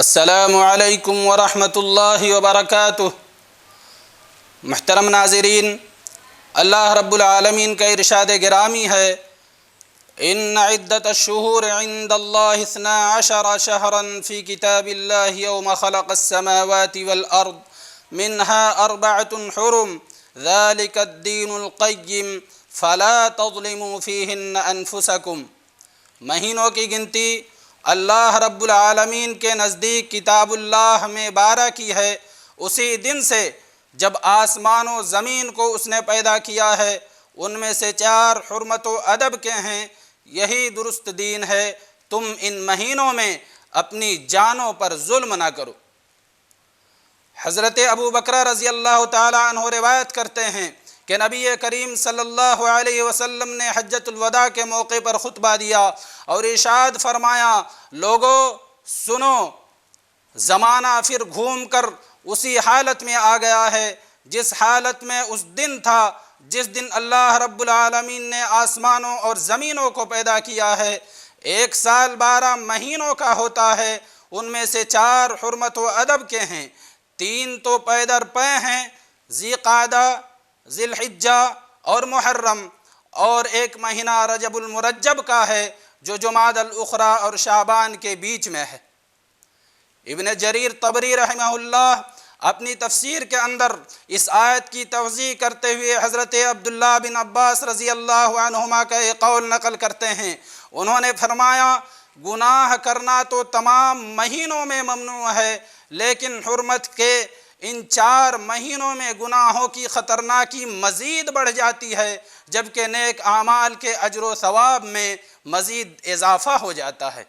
السلام علیکم ورحمۃ اللہ وبرکاتہ۔ محترم ناظرین، اللہ رب العالمین کا ارشاد گرامی ہے، ان عدت الشہور عند اللہ 12 شہرا فی کتاب اللہ یوم خلق السماوات والارض منها 4 حرم ذلك الدین القیم فلا تظلموا فیہن انفسکم۔ مہینوں کی گنتی اللہ رب العالمین کے نزدیک کتاب اللہ میں 12 کی ہے، اسی دن سے جب آسمان و زمین کو اس نے پیدا کیا ہے۔ ان میں سے 4 حرمت و ادب کے ہیں، یہی درست دین ہے، تم ان مہینوں میں اپنی جانوں پر ظلم نہ کرو۔ حضرت ابو بکر رضی اللہ تعالی عنہ روایت کرتے ہیں کہ نبی کریم صلی اللہ علیہ وسلم نے حجۃ الوداع کے موقع پر خطبہ دیا اور ارشاد فرمایا، لوگو سنو، زمانہ پھر گھوم کر اسی حالت میں آ گیا ہے جس حالت میں اس دن تھا جس دن اللہ رب العالمین نے آسمانوں اور زمینوں کو پیدا کیا ہے۔ 1 سال 12 مہینوں کا ہوتا ہے، ان میں سے 4 حرمت و ادب کے ہیں، 3 تو پے در پے ہیں، ذی قعدہ، ذی الحجہ اور محرم، اور 1 مہینہ رجب المرجب کا ہے جو جمادی الاخری اور شعبان کے بیچ میں ہے۔ ابن جریر طبری رحمہ اللہ اپنی تفسیر کے اندر اس آیت کی توضیح کرتے ہوئے حضرت عبداللہ بن عباس رضی اللہ عنہما کا ایک قول نقل کرتے ہیں۔ انہوں نے فرمایا، گناہ کرنا تو تمام مہینوں میں ممنوع ہے، لیکن حرمت کے ان 4 مہینوں میں گناہوں کی خطرناکی مزید بڑھ جاتی ہے، جبکہ نیک اعمال کے اجر و ثواب میں مزید اضافہ ہو جاتا ہے۔